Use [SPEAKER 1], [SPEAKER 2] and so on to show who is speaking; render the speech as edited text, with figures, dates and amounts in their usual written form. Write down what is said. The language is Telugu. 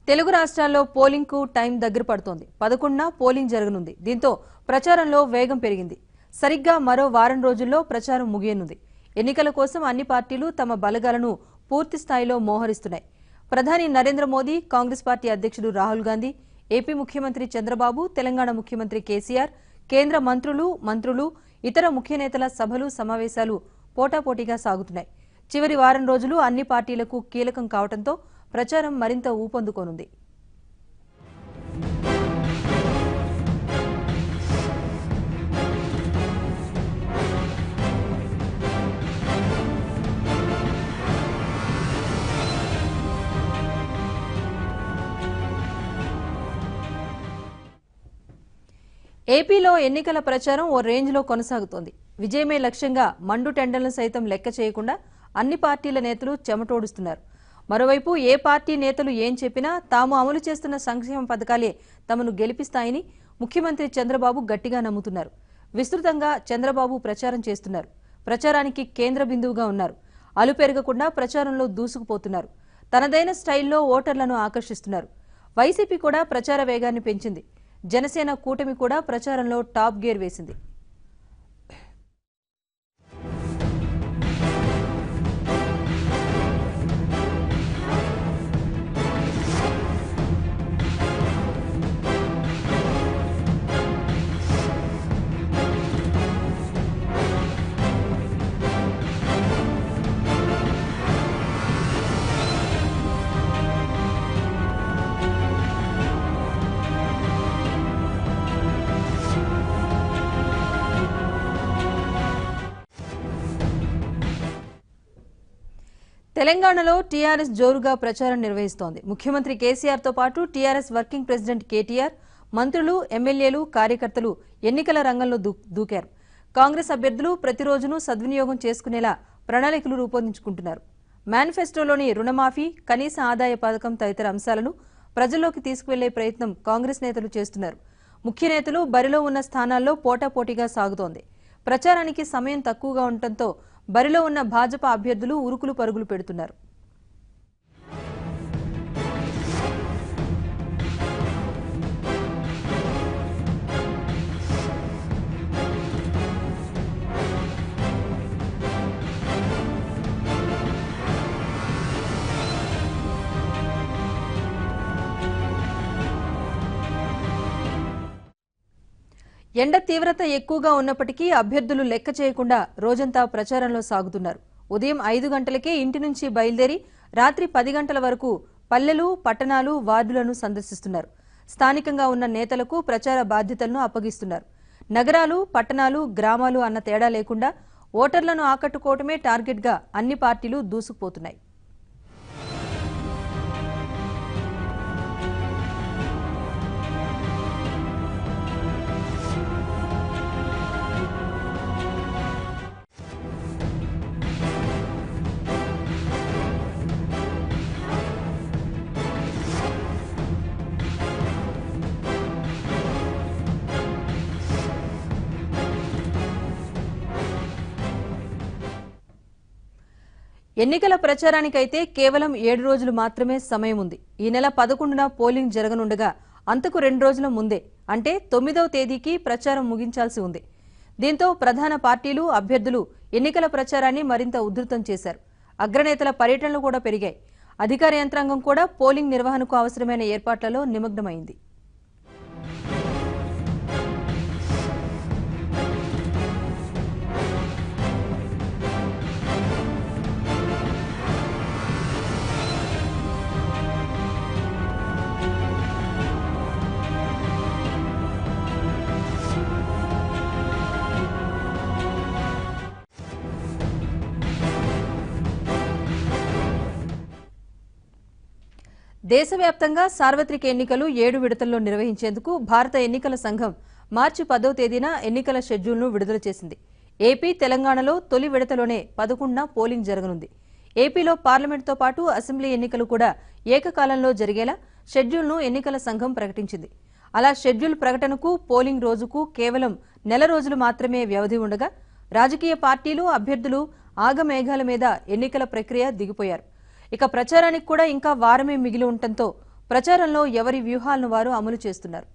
[SPEAKER 1] తెలుగు రాష్ట్రాల్లో పోలింగ్ కు టైం దగ్గర పడుతోంది. 11న పోలింగ్ జరగనుంది. దీంతో ప్రచారంలో వేగం పెరిగింది. సరిగ్గా మరో వారం రోజుల్లో ప్రచారం ముగియనుంది. ఎన్నికల కోసం అన్ని పార్టీలు తమ బలగాలను పూర్తి స్థాయిలో మోహరిస్తున్నాయి. ప్రధాని నరేంద్ర మోదీ, కాంగ్రెస్ పార్టీ అధ్యక్షుడు రాహుల్ గాంధీ, ఏపీ ముఖ్యమంత్రి చంద్రబాబు, తెలంగాణ ముఖ్యమంత్రి కేసీఆర్, కేంద్ర మంత్రులు, ఇతర ముఖ్య నేతల సభలు, సమావేశాలు పోటాపోటీగా సాగుతున్నాయి. చివరి వారం రోజులు అన్ని పార్టీలకు కీలకం కావడంతో ప్రచారం మరింత ఊపందుకోనుంది. ఏపీలో ఎన్నికల ప్రచారం ఓ రేంజ్లో కొనసాగుతోంది. విజయమే లక్ష్యంగా మండు టెండర్లను సైతం లెక్క చేయకుండా అన్ని పార్టీల నేతలు చెమటోడుస్తున్నారు. మరోవైపు ఏ పార్టీ నేతలు ఏం చెప్పినా తాము అమలు చేస్తున్న సంక్షేమ పథకాలే తమను గెలిపిస్తాయని ముఖ్యమంత్రి చంద్రబాబు గట్టిగా నమ్ముతున్నారు. విస్తృతంగా చంద్రబాబు ప్రచారం చేస్తున్నారు. ప్రచారానికి కేంద్ర బిందువుగా ఉన్నారు. అలుపెరగకుండా ప్రచారంలో దూసుకుపోతున్నారు. తనదైన స్టైల్లో ఓటర్లను ఆకర్షిస్తున్నారు. వైసీపీ కూడా ప్రచార వేగాన్ని పెంచింది. జనసేన కూటమి కూడా ప్రచారంలో టాప్ గేర్ వేసింది. తెలంగాణలో టీఆర్ఎస్ జోరుగా ప్రచారం నిర్వహిస్తోంది. ముఖ్యమంత్రి కేసీఆర్ తో పాటు టీఆర్ఎస్ వర్కింగ్ ప్రెసిడెంట్ కేటీఆర్, మంత్రులు, ఎమ్మెల్యేలు, కార్యకర్తలు ఎన్నికల రంగంలో దూకారు. కాంగ్రెస్ అభ్యర్థులు ప్రతిరోజును సద్వినియోగం చేసుకునేలా ప్రణాళికలు రూపొందించుకుంటున్నారు. మేనిఫెస్టోలోని రుణమాఫీ, కనీస ఆదాయ పథకం తదితర అంశాలను ప్రజల్లోకి తీసుకువెళ్లే ప్రయత్నం కాంగ్రెస్ నేతలు చేస్తున్నారు. ముఖ్య నేతలు బరిలో ఉన్న స్థానాల్లో పోటాపోటీగా సాగుతోంది. ప్రచారానికి సమయం తక్కువగా ఉండటంతో బరిలో ఉన్న భాజపా అభ్యర్థులు ఉరుకులు పరుగులు పెడుతున్నారు. ఎండ తీవ్రత ఎక్కువగా ఉన్నప్పటికీ అభ్యర్థులు లెక్క చేయకుండా రోజంతా ప్రచారంలో సాగుతున్నారు. ఉదయం 5 గంటలకే ఇంటి నుంచి బయలుదేరి రాత్రి 10 గంటల వరకు పల్లెలు, పట్టణాలు, వార్డులను సందర్శిస్తున్నారు. స్థానికంగా ఉన్న నేతలకు ప్రచార బాధ్యతలను అప్పగిస్తున్నారు. నగరాలు, పట్టణాలు, గ్రామాలు అన్న తేడా లేకుండా ఓటర్లను ఆకట్టుకోవటమే టార్గెట్గా అన్ని పార్టీలు దూసుకుపోతున్నాయి. ఎన్నికల ప్రచారానికైతే కేవలం 7 రోజులు మాత్రమే సమయం ఉంది. ఈ నెల 11న పోలింగ్ జరగనుండగా అంతకు 2 రోజుల ముందే అంటే 9వ తేదీకి ప్రచారం ముగించాల్సి ఉంది. దీంతో ప్రధాన పార్టీలు, అభ్యర్థులు ఎన్నికల ప్రచారాన్ని మరింత ఉధృతం చేశారు. అగ్రనేతల పర్యటనలు కూడా పెరిగాయి. అధికార యంత్రాంగం కూడా పోలింగ్ నిర్వహణకు అవసరమైన ఏర్పాట్లలో నిమగ్నమైంది. దేశవ్యాప్తంగా సార్వత్రిక ఎన్నికలు 7 విడతల్లో నిర్వహించేందుకు భారత ఎన్నికల సంఘం మార్చి 10వ తేదీన ఎన్నికల షెడ్యూల్ను విడుదల చేసింది. ఏపీ, తెలంగాణలో తొలి విడతలోనే 11న పోలింగ్ జరగనుంది. ఏపీలో పార్లమెంటుతో పాటు అసెంబ్లీ ఎన్నికలు కూడా ఏకకాలంలో జరిగేలా షెడ్యూల్ను ఎన్నికల సంఘం ప్రకటించింది. అలా షెడ్యూల్ ప్రకటనకు, పోలింగ్ రోజుకు కేవలం నెల రోజులు మాత్రమే వ్యవధి ఉండగా రాజకీయ పార్టీలు, అభ్యర్థులు ఆగమేఘాల మీద ఎన్నికల ప్రక్రియ దిగిపోయారు. ఇక ప్రచారానికి కూడా ఇంకా వారమే మిగిలి ఉండటంతో ప్రచారంలో ఎవరి వ్యూహాలను వారు అమలు చేస్తున్నారు.